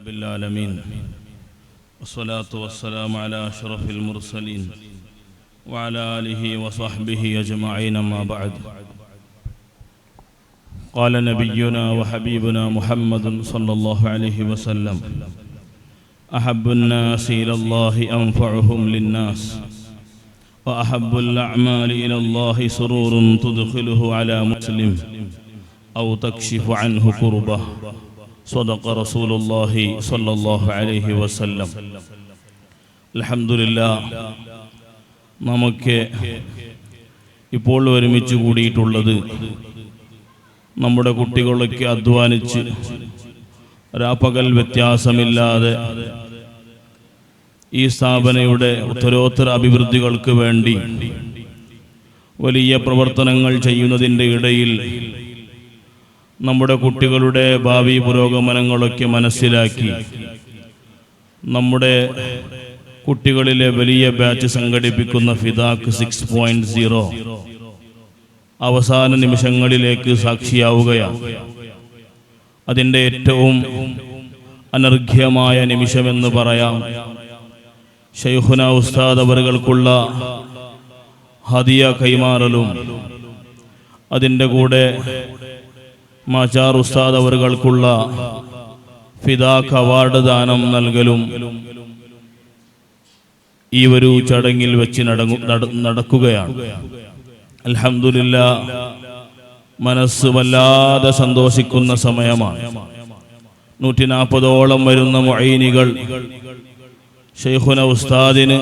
رب العالمين والصلاة والسلام على أشرف المرسلين وعلى آله وصحبه أجمعين ما بعد. قال نبينا وحبيبنا محمد صلى الله عليه وسلم: أحب الناس إلى الله أنفعهم للناس وأحب الأعمال إلى الله سرور تدخله على مسلم أو تكشف عنه كربه. صدق رسول الله صلى الله عليه وسلم. الحمد لله. നമുക്ക് ഇപ്പോൾ ഒരുമിച്ച് കൂടിയിട്ടുള്ളത് നമ്മുടെ കുട്ടികളൊക്കെ അധ്വാനിച്ച് രാപ്പകൽ വ്യത്യാസമില്ലാതെ ഈ സ്ഥാപനയുടെ ഉത്തരോത്തര അഭിവൃദ്ധികൾക്ക് വേണ്ടി വലിയ പ്രവർത്തനങ്ങൾ ചെയ്യുന്നതിൻ്റെ ഇടയിൽ നമ്മുടെ കുട്ടികളുടെ ഭാവി പുരോഗമനങ്ങളൊക്കെ മനസ്സിലാക്കി നമ്മുടെ കുട്ടികളിലെ വലിയ ബാച്ച് സംഘടിപ്പിക്കുന്ന ഫിദാക്ക് 6.0 അവസാന നിമിഷങ്ങളിലേക്ക് സാക്ഷിയാവുകയാണ്. അതിൻ്റെ ഏറ്റവും അനർഘ്യമായ നിമിഷമെന്ന് പറയാം ശൈഖുന ഉസ്താദ് അവറുകൾക്കുള്ള ഹദിയ കൈമാറലും അതിൻ്റെ കൂടെ മാച്ചാർ ഉസ്താദ് അവറുകൾക്കുള്ള ഫിദാക്ക് അവാർഡ് ദാനം നൽകലും ഈ ഒരു ചടങ്ങിൽ വെച്ച് നടക്കുകയാണ്. അൽഹംദുലില്ലാഹ്, മനസ്സ് വല്ലാതെ സന്തോഷിക്കുന്ന സമയമാണ്. 140ഓളം വരുന്ന മുഅയ്യിനുകൾ ശൈഖുന ഉസ്താദിന്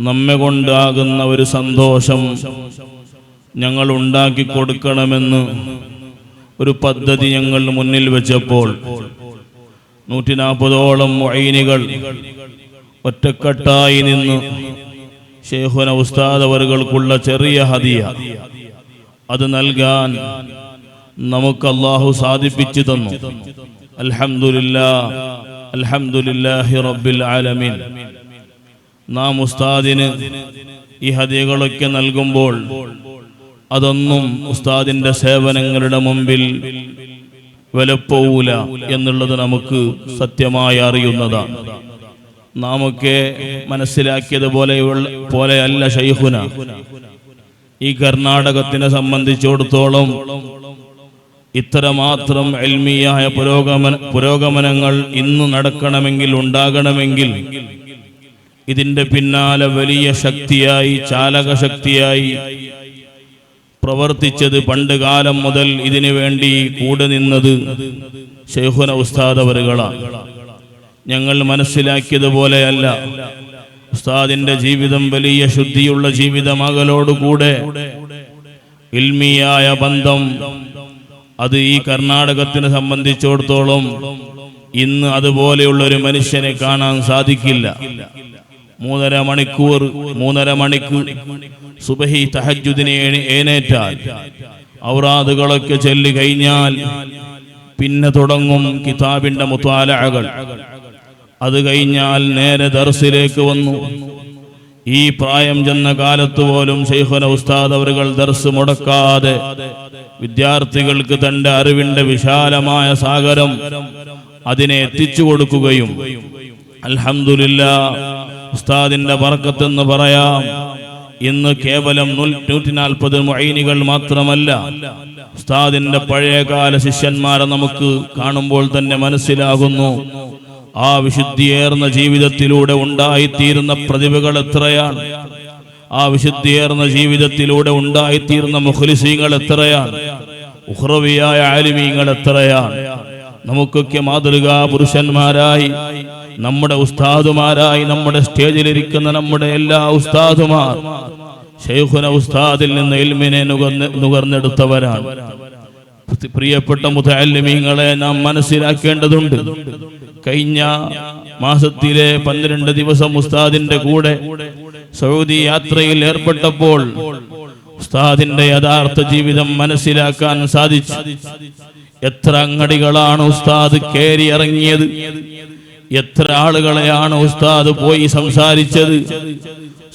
നമ്മെ കൊണ്ടാകുന്ന ഒരു സന്തോഷം ഞങ്ങൾ ഉണ്ടാക്കി കൊടുക്കണമെന്ന് ഒരു പദ്ധതി ഞങ്ങൾ മുന്നിൽ വെച്ചപ്പോൾ 140ഓളം മുഅയ്യിനുകൾ ഒറ്റക്കെട്ടായി നിന്ന് ശൈഖുന ഉസ്താദ് അവറുകൾക്കുള്ള ചെറിയ ഹദിയ അത് നൽകാൻ നമുക്ക് അല്ലാഹു സാധിപ്പിച്ചു തന്നു. അൽഹംദുലില്ലാഹ്, അൽഹംദുലില്ലാഹി റബ്ബിൽ ആലമീൻ. നാം ഉസ്താദിന് ഈ ഹദിയകളൊക്കെ നൽകുമ്പോൾ അതൊന്നും ഉസ്താദിന്റെ സേവനങ്ങളുടെ മുമ്പിൽ വിലപ്പോവൂല എന്നുള്ളത് നമുക്ക് സത്യമായി അറിയുന്നതാണ്. നാമൊക്കെ മനസ്സിലാക്കിയതുപോലെയല്ല ശൈഖുന. ഈ കർണാടകത്തിനെ സംബന്ധിച്ചിടത്തോളം ഇത്രമാത്രം ഇൽമിയായ പുരോഗമനങ്ങൾ ഇന്ന് നടക്കണമെങ്കിൽ, ഉണ്ടാകണമെങ്കിൽ ഇതിൻ്റെ പിന്നാലെ വലിയ ശക്തിയായി, ചാലകശക്തിയായി പ്രവർത്തിച്ചത്, പണ്ട് കാലം മുതൽ ഇതിനു വേണ്ടി കൂടെ നിന്നത് ശൈഖുന ഉസ്താദ് അവറുകളാണ്. ഞങ്ങൾ മനസ്സിലാക്കിയതുപോലെയല്ല ഉസ്താദിന്റെ ജീവിതം വലിയ ശുദ്ധിയുള്ള ജീവിതമകളോടുകൂടെ ഇൽമിയായ ബന്ധം. അത് ഈ കർണാടകത്തിനെ സംബന്ധിച്ചിടത്തോളം ഇന്ന് അതുപോലെയുള്ള ഒരു മനുഷ്യനെ കാണാൻ സാധിക്കില്ല. 3.5 മണിക്കൂർ സുബഹി തഹജ്ജുദിനെ എഴുന്നേറ്റാൽ ഔറാദുകളൊക്കെ ചൊല്ലി കഴിഞ്ഞാൽ പിന്നെ തുടങ്ങും കിതാബിന്റെ മുത്വാലഅകൾ. അത് കഴിഞ്ഞാൽ നേരെ ദർസിലേക്ക് വന്നു. ഈ പ്രായം ചെന്ന കാലത്ത് പോലും ശൈഖുന ഉസ്താദ് അവറുകൾ ദർസ് മുടക്കാതെ വിദ്യാർത്ഥികൾക്ക് തന്റെ അറിവിന്റെ വിശാലമായ സാഗരം അതിനെ എത്തിച്ചു കൊടുക്കുകയും, അൽഹംദുലില്ലാഹ്, ഉസ്താദിന്റെ ബർക്കത്തെന്ന് പറയാം. ഇന്ന് കേവലം 140 മുഅയ്യിനുകൾ മാത്രമല്ല, ഉസ്താദിന്റെ പഴയകാല ശിഷ്യന്മാരെ നമുക്ക് കാണുമ്പോൾ തന്നെ മനസ്സിലാകുന്നു ആ വിശുദ്ധിയേർന്ന ജീവിതത്തിലൂടെ ഉണ്ടായിത്തീരുന്ന പ്രതിഭകൾ എത്രയാണ്, ആ വിശുദ്ധിയേർന്ന ജീവിതത്തിലൂടെ ഉണ്ടായിത്തീരുന്ന മുഖ്ലിസീങ്ങൾ എത്രയാണ്, ഉഖ്റവിയായ ആലിമീങ്ങൾ എത്രയാണ്. നമുക്കൊക്കെ മാതൃകാ പുരുഷന്മാരായി, നമ്മുടെ ഉസ്താദുമാരായി, നമ്മുടെ സ്റ്റേജിലിരിക്കുന്ന നമ്മുടെ എല്ലാ ഉസ്താദുമാർ ശൈഖുന ഉസ്താദിൽ നിന്ന് ഇൽമിനെ നുകർന്നെടുത്തവരാണ്. പ്രിയപ്പെട്ട മുതഅല്ലിമീങ്ങളെ നാം മനസ്സിലാക്കേണ്ടതുണ്ട്. കഴിഞ്ഞ മാസത്തിലെ 12 ദിവസം ഉസ്താദിന്റെ കൂടെ സൗദി യാത്രയിൽ ഏർപ്പെട്ടപ്പോൾ ഉസ്താദിന്റെ യഥാർത്ഥ ജീവിതം മനസ്സിലാക്കാൻ സാധിച്ചു. എത്ര അങ്ങടികളാണ് ഉസ്താദ് കയറി ഇറങ്ങിയത്, എത്ര ആളുകളെയാണ് ഉസ്താദ് പോയി സംസാരിച്ചത്.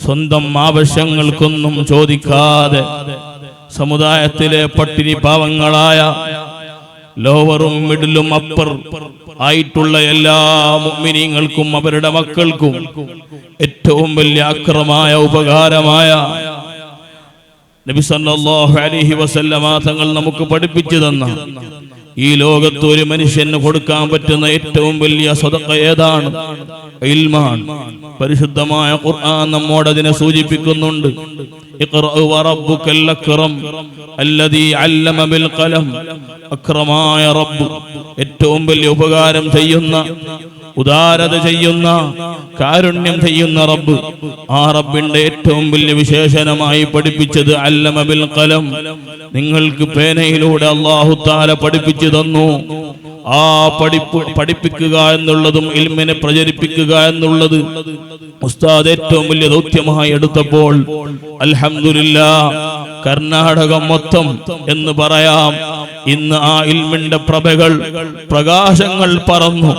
സ്വന്തം ആവശ്യങ്ങൾക്കൊന്നും ചോദിക്കാതെ സമുദായത്തിലെ പട്ടിണി പാവങ്ങളായ ലോവറും മിഡിലും അപ്പർ ആയിട്ടുള്ള എല്ലാ മുഅ്മിനീങ്ങൾക്കും അവരുടെ മക്കൾക്കും ഏറ്റവും വലിയ അക്രമായ ഉപകാരമായ നബി സല്ലല്ലാഹു അലൈഹി വസല്ലമ തങ്ങൾ നമുക്ക് പഠിപ്പിച്ചു തന്ന ഈ ലോകത്ത് ഒരു മനുഷ്യന് കൊടുക്കാൻ പറ്റുന്ന ഏറ്റവും വലിയ സദഖ ഏതാണ്? ഇൽമാണ്. പരിശുദ്ധമായ ഖുർആൻ നമ്മോട് അതിനെ സൂചിപ്പിക്കുന്നുണ്ട്. ഇഖ്റഅ വറബ്ബുക്കൽ അക്രം അല്ലദീ അല്ലമ ബിൽ ഖലം. അക്രമായ റബ്ബ്, ഏറ്റവും വലിയ ഉപകാരം ചെയ്യുന്ന, ഉദാരത ചെയ്യുന്ന, കാരുണ്യം ചെയ്യുന്ന റബ്ബ്. ആ റബ്ബിന്റെ ഏറ്റവും വലിയ വിശേഷണമായി പഠിപ്പിച്ചത് അല്ലമ ബിൽ ഖലം. നിങ്ങൾക്ക് പേനയിലൂടെ അല്ലാഹു തആല പഠിപ്പിച്ചു തന്നു. ആ പഠിപ്പിക്കുക എന്നുള്ളതും ഇൽമിനെ പ്രചരിപ്പിക്കുക എന്നുള്ളത് ഉസ്താദ് ഏറ്റവും വലിയ ദൗത്യമായി എടുത്തപ്പോൾ അൽഹംദുലില്ലാഹ് കർണാടകം മൊത്തം എന്ന് പറയാം ഇന്ന് ആ ഇൽമിന്റെ പ്രഭകൾ, പ്രകാശങ്ങൾ പറന്നു.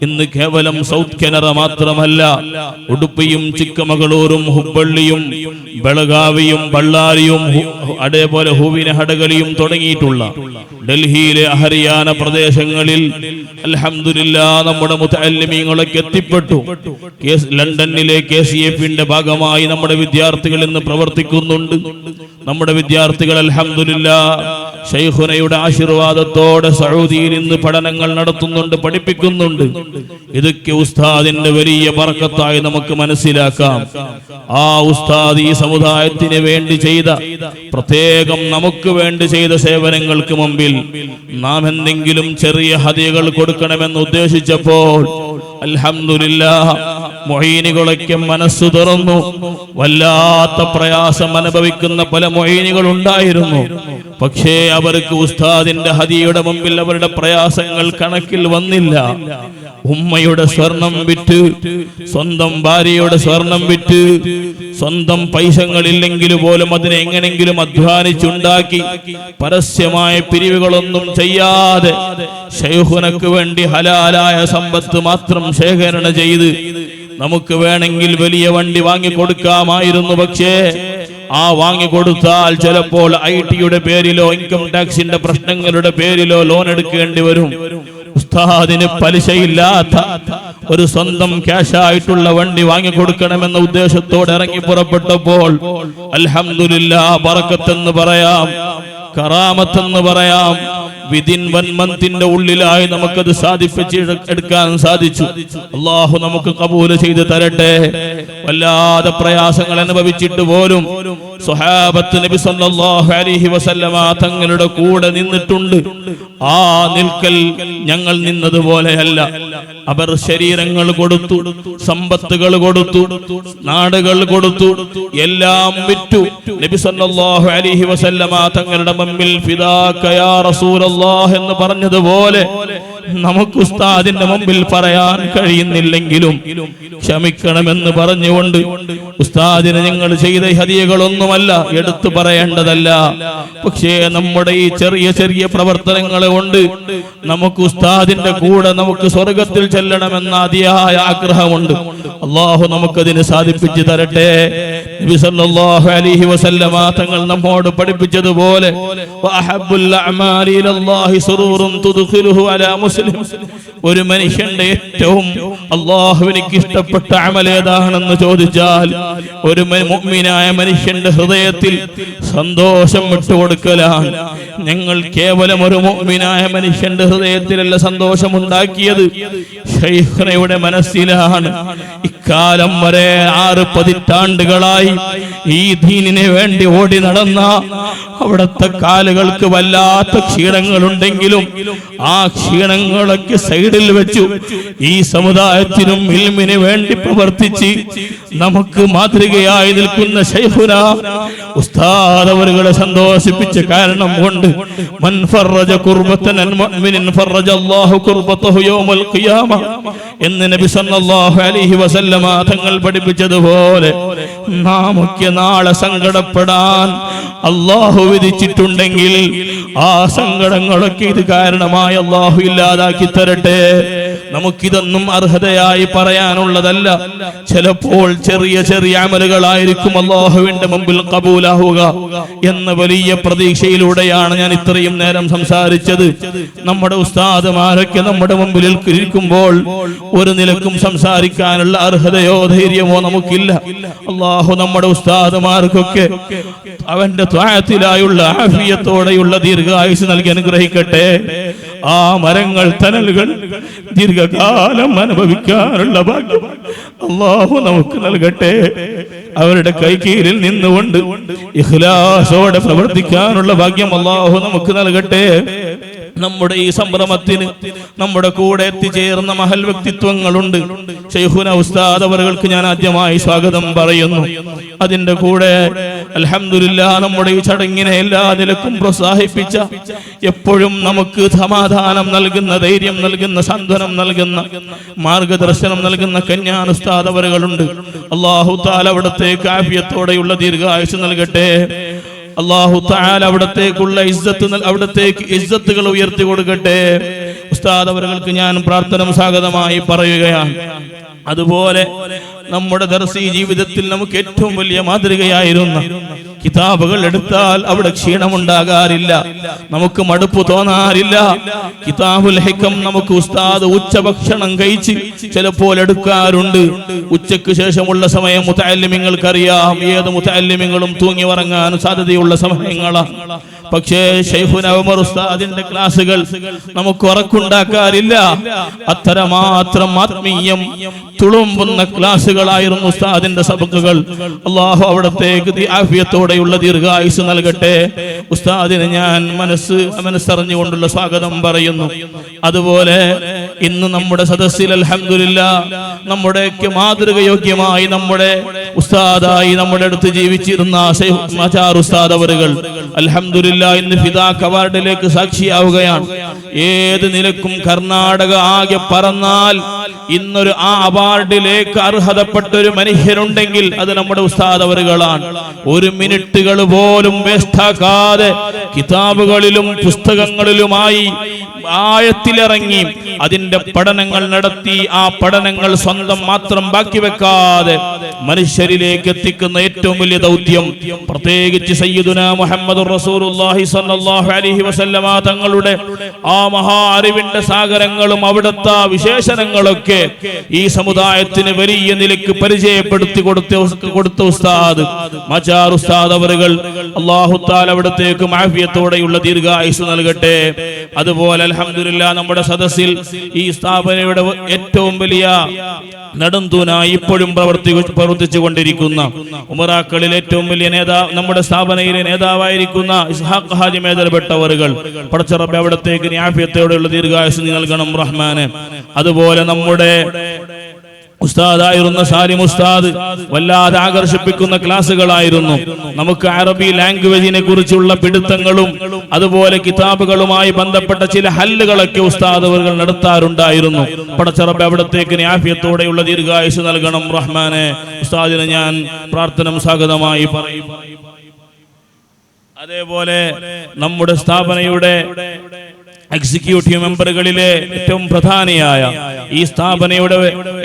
ഇന്ന് കേവലം സൗത്ത് കനറ മാത്രമല്ല, ഉടുപ്പിയും ചിക്കമകളൂരും ഹുബ്ബള്ളിയും ബെളഗാവിയും ബള്ളാരിയും അതേപോലെ ഹൂവിനഹടകളിയും തുടങ്ങിയിട്ടുള്ള ഡൽഹിയിലെ ഹരിയാന പ്രദേശങ്ങളിൽ അൽഹംദുലില്ലാഹ് നമ്മുടെ മുതഅല്ലിമീങ്ങളൊക്കെ എത്തിപ്പെട്ടു. ലണ്ടനിലെ KCF-ന്റെ ഭാഗമായി നമ്മുടെ വിദ്യാർത്ഥികൾ ഇന്ന് പ്രവർത്തിക്കുന്നുണ്ട്. നമ്മുടെ വിദ്യാർത്ഥികൾ അൽഹംദുലില്ലാഹ് ശൈഖുനയുടെ ആശീർവാദത്തോടെ സൗദിയിൽ ഇന്ന് പഠനങ്ങൾ നടത്തുന്നുണ്ട്, പഠിപ്പിക്കുന്നുണ്ട്. ഇതൊക്കെ ഉസ്താദിന്റെ വലിയ ബർക്കത്തായി നമുക്ക് മനസ്സിലാക്കാം. ആ ഉസ്താദ് ഈ സമുദായത്തിന് വേണ്ടി ചെയ്ത, പ്രത്യേകം നമുക്ക് വേണ്ടി ചെയ്ത സേവനങ്ങൾക്ക് മുമ്പിൽ നാം എന്തെങ്കിലും ചെറിയ ഹദിയകൾ കൊടുക്കണമെന്ന് ഉദ്ദേശിച്ചപ്പോൾ അൽഹംദുലില്ലാഹ് മുഈനികളൊക്കെ മനസ്സു തുറന്നു. വല്ലാത്ത പ്രയാസം അനുഭവിക്കുന്ന പല മുഈനികൾ ഉണ്ടായിരുന്നു. പക്ഷേ അവർക്ക് ഉസ്താദിന്റെ ഹദിയയുടെ മുമ്പിൽ അവരുടെ പ്രയാസങ്ങൾ കണക്കിൽ വന്നില്ല. ഉമ്മയുടെ സ്വർണം വിറ്റ്, സ്വന്തം ഭാര്യയുടെ സ്വർണം വിറ്റ്, സ്വന്തം പൈസകളില്ലെങ്കിൽ പോലും അതിനെ എങ്ങനെങ്കിലും അധ്വാനിച്ചുണ്ടാക്കി പരസ്യമായ പിരിവുകളൊന്നും ചെയ്യാതെ ശൈഖുനക്ക് വേണ്ടി ഹലാലായ സമ്പത്ത് മാത്രം ശേഖരണ ചെയ്ത് നമുക്ക് വേണമെങ്കിൽ വലിയ വണ്ടി വാങ്ങിക്കൊടുക്കാമായിരുന്നു. പക്ഷേ ആ വാങ്ങിക്കൊടുത്താൽ ചിലപ്പോൾ IT-യുടെ പേരിലോ ഇൻകം ടാക്സിന്റെ പ്രശ്നങ്ങളുടെ പേരിലോ ലോൺ എടുക്കേണ്ടി വരും. ഉസ്താദിന് പലിശയില്ലാത്ത ഒരു സ്വന്തം ക്യാഷായിട്ടുള്ള വണ്ടി വാങ്ങിക്കൊടുക്കണമെന്ന ഉദ്ദേശത്തോടെ ഇറങ്ങി പുറപ്പെട്ടപ്പോൾ അൽഹംദുലില്ലാഹ് ബറക്കത്തെന്ന് പറയാം, കറാമത്തെന്ന് പറയാം. വിതിൻ 1 മന്തിന്റെ ഉള്ളിലായി നമുക്കത് സാധിപ്പിച്ചെടുക്കാൻ സാധിച്ചു. അള്ളാഹു നമുക്ക് കബൂൽ ചെയ്ത് തരട്ടെ. വല്ലാതെ പ്രയാസങ്ങൾ അനുഭവിച്ചിട്ട് പോലും സ്വഹാബത്ത് നബി സല്ലല്ലാഹു അലൈഹി വസല്ലമ തങ്ങളുടെ കൂടെ നിന്നിട്ടുണ്ട്. ആ നിൽക്കൽ ഞങ്ങൾ നിന്നതുപോലെയല്ല. അവർ ശരീരങ്ങൾ കൊടുത്തു, സമ്പത്തുകൾ കൊടുത്തു, നാടുകൾ കൊടുത്തു, എല്ലാം വിറ്റു. നബി സല്ലല്ലാഹു അലൈഹി വസല്ലമ തങ്ങളുടെ മുമ്പിൽ ഫിദാക യാ റസൂലല്ലാഹ് എന്ന് പറഞ്ഞതുപോലെ നമുക്ക് ഉസ്താദിന്റെ മുമ്പിൽ പറയാൻ കഴിയുന്നില്ലെങ്കിലും ക്ഷമിക്കണമെന്ന് പറഞ്ഞുകൊണ്ട് ഉസ്താദിന് ഞങ്ങൾ ചെയ്ത ഹദിയകളൊന്നുമല്ല, എടുത്തു പറയേണ്ടതല്ല. പക്ഷേ നമ്മുടെ ഈ ചെറിയ ചെറിയ പ്രവർത്തനങ്ങളെ കൊണ്ട് നമുക്ക് ഉസ്താദിന്റെ കൂടെ നമുക്ക് സ്വർഗത്തിൽ ചെല്ലണമെന്ന അതിയായ ആഗ്രഹമുണ്ട്. അള്ളാഹു നമുക്കതിന് സാധിപ്പിച്ചു തരട്ടെ. നബി സല്ലല്ലാഹു അലൈഹി വസല്ലമ തങ്ങൾ നമ്മോട് പഠിപ്പിച്ചതുപോലെ വഅഹബ്ബുൽ അഅമാലി ഇലല്ലാഹി സുറൂറുൻ തുദ്ഖിലുഹു അലാ മുസ്ലിം. ഒരു മനുഷ്യന്റെ ഏറ്റവും അല്ലാഹുവിനിക്ക് ഇഷ്ടപ്പെട്ട അമൽ ഏതാണെന്ന് ചോദിച്ചാൽ ഒരു മുഅ്മിനായ മനുഷ്യന്റെ ഹൃദയത്തിൽ സന്തോഷം വിട്ടുകൊടുക്കലാണ്. ഞങ്ങൾ കേവലം ഒരു മുഅ്മിനായ മനുഷ്യന്റെ ഹൃദയത്തിലല്ല സന്തോഷമുണ്ടാക്കിയത്, ശൈഖുനയുടെ മനസ്സിലാണ്. ഇക്കാലം വരെ 6 പതിറ്റാണ്ടുകളായി ഈ ദീനിനെ വേണ്ടി ഓടി നടന്ന അവിടുത്തെ കാലുകൾക്ക് വല്ലാത്ത ക്ഷീണങ്ങളുണ്ടെങ്കിലും ആ ക്ഷീണങ്ങളൊക്കെ സൈഡിൽ വെച്ചു ഈ സമുദായത്തിനും ഇൽമിന് വേണ്ടി പ്രവർത്തിച്ച് നമുക്ക് മാതൃകയായി നിൽക്കുന്ന ശൈഖുന ഉസ്താദ് അവരുടെ സന്തോഷിപ്പിച്ച കാരണം കൊണ്ട് മൻ ഫറജ ഖുർബതൻ മുഅ്മിനിൻ ഫറജ അല്ലാഹു ഖുർബതഹു യൗമൽ ഖിയാമ എന്ന് നബി സല്ലല്ലാഹു അലൈഹി വസല്ലമ തങ്ങൾ പഠിപ്പിച്ചതുപോലെ നാമൊക്കെ നാളെ സങ്കടപ്പെടാൻ അല്ലാഹു വിധിച്ചിട്ടുണ്ടെങ്കിൽ ആ സങ്കടങ്ങളൊക്കെ ഇത് കാരണമായി അല്ലാഹു ഇല്ലാതാക്കി തരട്ടെ. നമുക്കിതൊന്നും അർഹതയായി പറയാനുള്ളതല്ല. ചിലപ്പോൾ ചെറിയ ചെറിയ അമലുകളായിരിക്കും അല്ലാഹുവിന്റെ മുമ്പിൽ കബൂലാവുക എന്ന വലിയ പ്രതീക്ഷയിലൂടെയാണ് ഞാൻ ഇത്രയും നേരം സംസാരിച്ചത്. നമ്മുടെ ഉസ്താദുമാരൊക്കെ നമ്മുടെ മുമ്പിൽ ഇരിക്കുമ്പോൾ ഒരു നിലക്കും സംസാരിക്കാനുള്ള അർഹതയോ ധൈര്യമോ നമുക്കില്ല. അല്ലാഹു നമ്മുടെ ഉസ്താദുമാർക്കൊക്കെ അവന്റെ ത്വാഅത്തിലായുള്ള ആഫിയത്തോടെയുള്ള ദീർഘായുസ് നൽകി അനുഗ്രഹിക്കട്ടെ. ആ മരങ്ങൾ തണലുകൾ ദീർഘകാലം അനുഭവിക്കാനുള്ള ഭാഗ്യം അല്ലാഹു നമുക്ക് നൽകട്ടെ. അവരുടെ കൈകീഴിൽ നിന്നുകൊണ്ട് ഇഖ്ലാസോടെ പ്രവർത്തിക്കാനുള്ള ഭാഗ്യം അല്ലാഹു നമുക്ക് നൽകട്ടെ. നമ്മുടെ ഈ സംരംഭത്തിന് നമ്മുടെ കൂടെ എത്തിച്ചേർന്ന മഹൽ വ്യക്തിത്വങ്ങളുണ്ട്. ശൈഖുന ഉസ്താദ് അവർക്ക് ഞാൻ ആദ്യമായി സ്വാഗതം പറയുന്നു. അതിന്റെ കൂടെ അൽഹംദുലില്ലാഹ് നമ്മുടെ ഈ ചടങ്ങിനെ എല്ലാ നിലക്കും പ്രോത്സാഹിപ്പിച്ച, എപ്പോഴും നമുക്ക് സമാധാനം നൽകുന്ന, ധൈര്യം നൽകുന്ന, സാന്ത്വനം നൽകുന്ന, മാർഗദർശനം നൽകുന്ന കന്യാൻ ഉസ്താദ് അവരുകളുണ്ട്. അല്ലാഹു തആല അവിടത്തേക്ക് ആഫിയത്തോടെയുള്ള ദീർഘായുസ് നൽകട്ടെ. അല്ലാഹു തആല അവിടത്തേക്കുള്ള അവിടത്തേക്ക് ഇസ്സത്തുകൾ ഉയർത്തി കൊടുക്കട്ടെ. ഉസ്താദ് അവർക്ക് ഞാൻ പ്രാർത്ഥന സ്വാഗതമായി പറയുകയാണ്. അതുപോലെ നമ്മുടെ ദർസി ജീവിതത്തിൽ നമുക്ക് ഏറ്റവും വലിയ മാതൃകയായിരുന്ന കിതാബുകൾ എടുത്താൽ അവിടെ ക്ഷീണമുണ്ടാകാറില്ല, നമുക്ക് മടുപ്പ് തോന്നാറില്ല. കിതാബുൽ ഹിക്കം നമുക്ക് ഉസ്താദ് ഉച്ചഭക്ഷണം കഴിച്ച് ചിലപ്പോൾ എടുക്കാറുണ്ട്. ഉച്ചയ്ക്ക് ശേഷമുള്ള സമയം മുതഅല്ലിമീങ്ങൾക്കറിയാം, ഏത് മുതഅല്ലിമീങ്ങളും തൂങ്ങി ഉറങ്ങാൻ സാധ്യതയുള്ള സമയങ്ങളാണ്. പക്ഷേ ശൈഖുന ഉമർ ഉസ്താദിന്റെ ക്ലാസുകൾ നമുക്ക് ഉറക്കുണ്ടാക്കാറില്ല. അത്രമാത്രം ആത്മീയം തുളുമ്പുന്ന ക്ലാസുകളായിരുന്നു ഉസ്താദിന്റെ സബക്കുകൾ. അല്ലാഹു അവിടത്തേക്ക് ആഫിയത്തോടെയുള്ള ദീർഘായുസ് നൽകട്ടെ. ഉസ്താദിന് ഞാൻ മനസ്സറിഞ്ഞുകൊണ്ടുള്ള സ്വാഗതം പറയുന്നു. അതുപോലെ ഇന്ന് നമ്മുടെ സദസ്സിൽ അൽഹംദുലില്ലാഹ് നമ്മുടെയൊക്കെ മാതൃകയോഗ്യമായി നമ്മുടെ ഉസ്താദായി നമ്മുടെ അടുത്ത് ജീവിച്ചിരുന്ന മച്ചാർ ഉസ്താദ് അവറുകൾ അൽഹംദുലില്ലാഹ് ഇന്ന് ഫിദാഖ് അവാർഡിലേക്ക് സാക്ഷിയാവുകയാണ്. ഏത് നിലക്കും കർണാടക ആകെ പറന്നാൽ ഇന്നൊരു ആ അവാർഡിലേക്ക് അർഹതപ്പെട്ട ഒരു മനുഷ്യനുണ്ടെങ്കിൽ അത് നമ്മുടെ ഉസ്താദ് അവറുകളാണ്. ഒരു മിനിറ്റുകൾ പോലും വേസ്റ്റാക്കാതെ കിതാബുകളിലും പുസ്തകങ്ങളിലുമായി ആയത്തിലിറങ്ങി അതിന്റെ പഠനങ്ങൾ നടത്തി, ആ പഠനങ്ങൾ സ്വന്തം മാത്രം ബാക്കി വെക്കാതെ മനുഷ്യരിലേക്ക് എത്തിക്കുന്ന ഏറ്റവും വലിയ ദൗത്യം, പ്രത്യേകിച്ച് സയ്യിദുനാ മുഹമ്മദുർ റസൂലുള്ളാഹി സ്വല്ലല്ലാഹു അലൈഹി വസല്ലമ തങ്ങളുടെ ആ മഹാ അറിവിന്റെ സാഗരങ്ങളും അവിടുത്തെ വിശേഷണങ്ങളൊക്കെ ഈ സമുദായത്തിന് വലിയ നിലയ്ക്ക് പരിചയപ്പെടുത്തി കൊടുത്ത ഉസ്താദ് മച്ചാർ ഉസ്താദ് അവറുകൾ അല്ലാഹു തആല അവിടത്തേക്ക് ആഫിയത്തോടെയുള്ള ദീർഘായുസ് നൽകട്ടെ. അതുപോലെ അൽഹംദുലില്ലാഹ് നമ്മുടെ സദസ്സിൽ ഈ സ്ഥാപനയുടെ ഏറ്റവും വലിയ നെടുന്തൂനായി ഇപ്പോഴും പ്രവർത്തിച്ചു കൊണ്ടിരിക്കുന്ന ഉമറാക്കളിൽ ഏറ്റവും വലിയ നേതാവ്, നമ്മുടെ സ്ഥാപനയിലെ നേതാവായിരിക്കുന്ന ഇസ്ഹാഖ് ഹാജി മേദർബെട്ടവറുകൾ പടച്ച റബ്ബേ അവിടത്തേക്ക് ആഫിയത്തോടെയുള്ള ദീർഘായുസ് നൽകണം റഹ്മാനെ. അതുപോലെ നമ്മുടെ ഉസ്താദായിരുന്ന സാലിം ഉസ്താദ് വല്ലാതെ ആകർഷിപ്പിക്കുന്ന ക്ലാസുകളായിരുന്നു. നമുക്ക് അറബി ലാംഗ്വേജിനെ കുറിച്ചുള്ള പിടുത്തങ്ങളും അതുപോലെ കിതാബുകളുമായി ബന്ധപ്പെട്ട ചില ഹല്ലുകളൊക്കെ ഉസ്താദ് അവർ നടത്താറുണ്ടായിരുന്നു. പടച്ച റബ്ബേ അവിടത്തേക്ക് ആഫിയത്തോടെയുള്ള ദീർഘായുസ് നൽകണം റഹ്മാനെ. ഉസ്താദിനെ ഞാൻ പ്രാർത്ഥന സ്വാഗതമായി പറയും. അതേപോലെ നമ്മുടെ സ്ഥാപനയുടെ എക്സിക്യൂട്ടീവ് മെമ്പറുകളിലെ ഏറ്റവും പ്രധാനിയായ, ഈ സ്ഥാപനയുടെ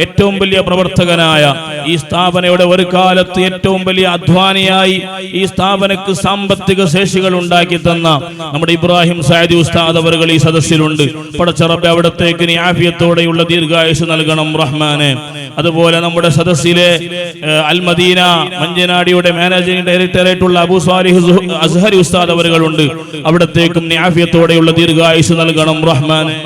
ഏറ്റവും വലിയ പ്രവർത്തകനായ, ഈ സ്ഥാപനയുടെ ഒരു കാലത്ത് ഏറ്റവും വലിയ അധ്വാനിയായി ഈ സ്ഥാപനക്ക് സാമ്പത്തിക ശേഷികൾ ഉണ്ടാക്കി തന്ന നമ്മുടെ ഇബ്രാഹിം സഅദി ഉസ്താദ് അവറുകൾ ഈ സദസ്സിലുണ്ട്. പടച്ച റബ്ബേ അവിടത്തേക്ക് ആഫിയത്തോടെയുള്ള ദീർഘായുസ് നൽകണം റഹ്മാനെ. അതുപോലെ നമ്മുടെ സദസ്സിലെ അൽ മദീന മഞ്ചനാടിയുടെ മാനേജിംഗ് ഡയറക്ടറായിട്ടുള്ള അബൂ സ്വാലിഹ് അസ്ഹരി ഉസ്താദ് അവറുകളുണ്ട്. അവിടത്തേക്കും ആഫിയത്തോടെയുള്ള ദീർഘായുസ് നൽകണം റഹ്മാനെ.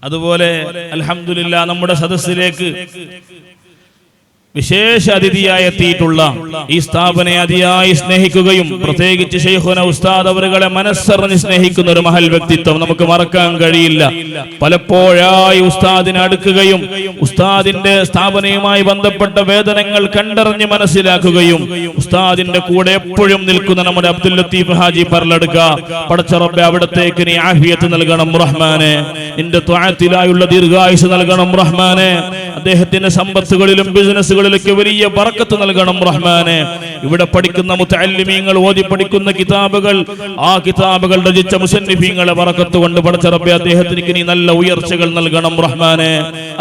അതുപോലെ അൽഹംദുലില്ലാഹ് നമ്മുടെ സദസ്സിലേക്ക് വിശേഷ അതിഥിയായി എത്തിയിട്ടുള്ള, ഈ സ്ഥാപനയെ അതിയായി സ്നേഹിക്കുകയും പ്രത്യേകിച്ച് ശൈഖുന ഉസ്താദ് അവരുകളെ മനസ്സറിഞ്ഞ് സ്നേഹിക്കുന്ന ഒരു മഹൽ വ്യക്തിത്വം നമുക്ക് മറക്കാൻ കഴിയില്ല. പലപ്പോഴായി ഉസ്താദിനെ അടുക്കുകയും ഉസ്താദിന്റെ സ്ഥാപനയുമായി ബന്ധപ്പെട്ട വേദനകൾ കണ്ടറിഞ്ഞ് മനസ്സിലാക്കുകയും ഉസ്താദിന്റെ കൂടെ എപ്പോഴും നിൽക്കുന്ന നമ്മുടെ അബ്ദുൽ ലത്തീഫ് ഹാജി പറലടുക്ക, പടച്ച റബ്ബേ അവിടത്തേക്ക് നീ ആഫിയത്ത് നൽകണം റഹ്മാനെ. നിന്റെ ത്വഅത്തിലായുള്ള ദീർഘായുസ് നൽകണം റഹ്മാനെ. അദ്ദേഹത്തിന്റെ സമ്പത്തുകളിലും ബിസിനസ്സുകളിലും മജ്‌ലിസുകളിലേക്ക് വലിയ ബറക്കത്ത് നൽകണം റഹ്മാനെ. ഇവിടെ പഠിക്കുന്ന മുതഅല്ലിമീങ്ങൾ ഓതി പഠിക്കുന്ന കിതാബുകൾ, ആ കിതാബുകൾ രചിച്ച മുസന്നിഫീങ്ങളെ ബറക്കത്ത് കൊണ്ട് പടച്ച റബ്ബേ അദ്ദേഹത്തിന് നീ നല്ല ഉയർച്ചകൾ നൽകണം റഹ്മാനെ.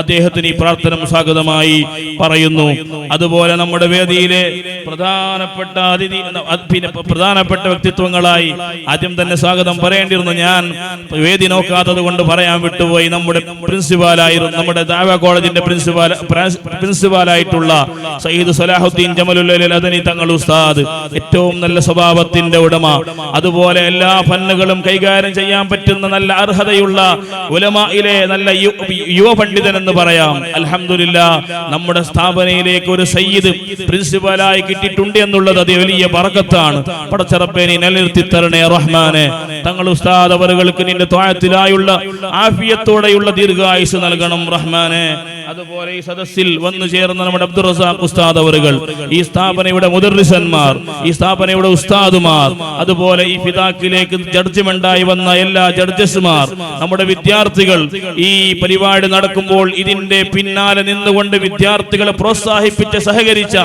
അദ്ദേഹത്തിന് ഈ പ്രാർത്ഥന സ്വാഗതമായി പറയുന്നു. അതുപോലെ നമ്മുടെ വേദിയിലെ പ്രധാനപ്പെട്ട അതിഥി, പ്രധാനപ്പെട്ട വ്യക്തിത്വങ്ങളായി ആദ്യം തന്നെ സ്വാഗതം പറയേണ്ടിയിരുന്നു. ഞാൻ വേദി നോക്കാത്തത് കൊണ്ട് പറയാൻ വിട്ടുപോയി. നമ്മുടെ പ്രിൻസിപ്പാലായിരുന്നു, നമ്മുടെ ദഅവ കോളേജിന്റെ പ്രിൻസിപ്പാലായിട്ടുള്ള സയ്യിദ് സലാഹുദ്ദീൻ ജമലുൽ അദനി തങ്ങൾ ഉസ്താദ്, ഏറ്റവും നല്ല സ്വഭാവത്തിന്റെ ഉടമ, അതുപോലെ എല്ലാ ഫന്നുകളും കൈകാര്യം ചെയ്യാൻ പറ്റുന്ന നല്ല അർഹതയുള്ള ഉലമായിലെ നല്ല യുവ പണ്ഡിതൻ എന്ന് പറയാം. അൽഹംദുലില്ലാഹ് നമ്മുടെ സ്ഥാപനയിലേക്ക് ഒരു സയ്യിദ് പ്രിൻസിപ്പലായി കിട്ടിയിട്ടുണ്ട് എന്നുള്ളത് അത് വലിയ ബറക്കത്താണ്. പടച്ച റബ്ബേ നീ നിലനിർത്തി തരണേ റഹ്മാനെ. തങ്ങൾ ഉസ്താദ് അവർക്ക് നിന്റെ ത്വാഅത്തിലായുള്ള ആഫിയത്തോടെയുള്ള ദീർഘായുസ് നൽകണം റഹ്മാനെ. അതുപോലെ ഈ സദസ്സിൽ വന്നു ചേർന്ന നമ്മുടെ അബ്ദുർ റസാഖ് ഉസ്താദ് അവറുകൾ, ഈ സ്ഥാപനയുടെ മുദർരിസന്മാർ, ഈ സ്ഥാപനയുടെ ഉസ്താദുമാർ, അതുപോലെ ഈ ഫിദാക്കിലേക്ക് ജഡ്ജ്മെന്റായി വന്ന എല്ലാ ജഡ്ജസ്മാർ, നമ്മുടെ വിദ്യാർത്ഥികൾ, ഈ പരിപാടി നടക്കുമ്പോൾ ഇതിന്റെ പിന്നാലെ നിന്നുകൊണ്ട് വിദ്യാർത്ഥികളെ പ്രോത്സാഹിപ്പിച്ച് സഹകരിച്ച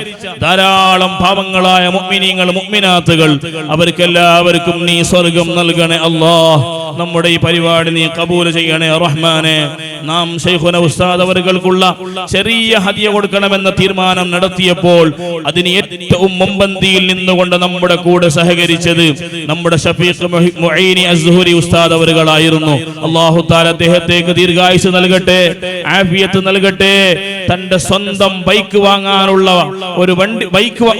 ധാരാളം പാവങ്ങളായ മുഅ്മിനീങ്ങൾ, മുഅ്മിനാത്തുകൾ, അവർക്കെല്ലാവർക്കും നീ സ്വർഗം നൽകണേ അല്ലാഹ്. നമ്മുടെ ഈ പരിപാടി നീ കബൂൽ ചെയ്യണേ റഹ്മാനെ. നാം ശൈഖുന ഉസ്താദ് അവർക്കുള്ള ചെറിയ ഹദിയ കൊടുക്കണമെന്ന തീരുമാനം നടത്തിയപ്പോൾ അതിന് ഏറ്റവും മുൻപന്തിയിൽ നിന്നുകൊണ്ട് നമ്മുടെ കൂടെ സഹകരിച്ചത് നമ്മുടെ ഷഫീഖ് മുഈനി അസ്ഹുരി ഉസ്താദ് അവറുകളായിരുന്നു. അല്ലാഹു തആല അദ്ദേഹത്തേക്ക് ദീർഘായുസ് നൽകട്ടെ, ആഫിയത്ത് നൽകട്ടെ. തന്റെ സ്വന്തം ബൈക്ക്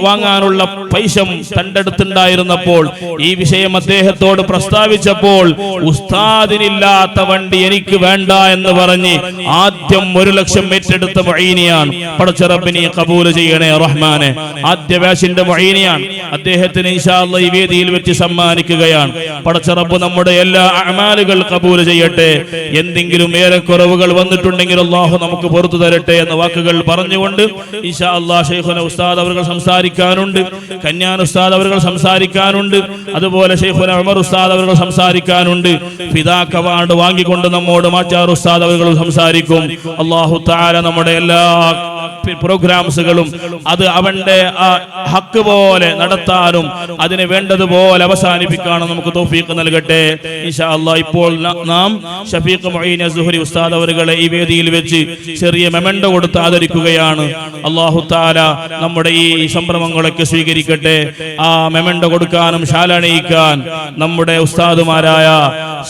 വാങ്ങാനുള്ള പൈസ തന്റെ അടുത്തുണ്ടായിരുന്നപ്പോൾ ഈ വിഷയം അദ്ദേഹത്തോട് പ്രസ്താവിച്ചപ്പോൾ ഉസ്താദിനില്ലാത്ത വണ്ടി എനിക്ക് വേണ്ട എന്ന് പറഞ്ഞ് ആദ്യം 1 ലക്ഷം ഏറ്റെടുത്ത മുഈനിയാണ്. പടച്ച റബ്ബേ നീ ഖബൂൽ ചെയ്യണേ റഹ്മാനെ. ആദ്യ ബാച്ചിന്റെ മുഈനിയാണ്. അദ്ദേഹത്തിന് ഇൻഷാ അല്ലാഹ് ഈ വേദിയിൽ വെച്ച് സമ്മാനിക്കുകയാണ്. പടച്ച റബ്ബ് നമ്മുടെ എല്ലാ അഅമാലുകൾ ഖബൂൽ ചെയ്യട്ടെ. എന്തെങ്കിലും ഏറെക്കുറവുകൾ വന്നിട്ടുണ്ടെങ്കിൽ അല്ലാഹു നമുക്ക് പുറത്തു തരട്ടെ എന്ന വാക്കുകൾ പറഞ്ഞുകൊണ്ട് ഇൻഷാ അല്ലാഹ് ശൈഖുന ഉസ്താദ് അവർ സംസാരിക്കാനുണ്ട്, കന്യാൻ ഉസ്താദ് അവർ സംസാരിക്കാനുണ്ട്, അതുപോലെ ശൈഖുന ഉമർ ഉസ്താദ് അവർ സംസാരിക്കാനുണ്ട്. ഫിദാക്ക് അവാർഡ് വാങ്ങിക്കൊണ്ട് നമ്മോട് മാച്ചാർ ഉസ്താദ് അവർ സംസാരിക്കും. അല്ലാഹു തആല നമ്മുടെ എല്ലാ പ്രോഗ്രാംസുകളും അത് അവന്റെ ഹക്ക് പോലെ നടത്താനും അതിനെ വേണ്ടതുപോലെ അവസാനിപ്പിക്കാനും നമുക്ക് തൗഫീഖ് നൽകട്ടെ ഇൻഷാ അല്ലാഹ്. ഇപ്പോൾ നാം ഷഫീഖ് മുഈനി അസ്ഹുരി ഉസ്താദ് അവരുടെ ഈ വേദിയിൽ വെച്ച് ചെറിയ മെമൻഡോ കൊടുത്ത് ആദരിക്കുകയാണ്. അല്ലാഹു തആല നമ്മുടെ ഈ സംരംഭങ്ങളൊക്കെ സ്വീകരിക്കട്ടെ. ആ മെമൻഡോ കൊടുക്കാനും ശാലണിയിക്കാൻ നമ്മുടെ ഉസ്താദുമാരായ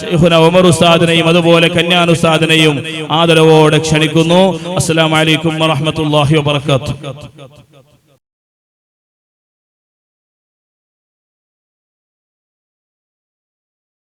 ശൈഖുന ഉമർ ഉസ്താദിനെയും അതുപോലെ കന്യാൻ ഉസ്താദിനെയും ആദരവോടെ ക്ഷണിക്കുന്നു. അസ്സലാമു അലൈക്കും വറഹ്മത്തുള്ളാഹി വബറകാതുഹു.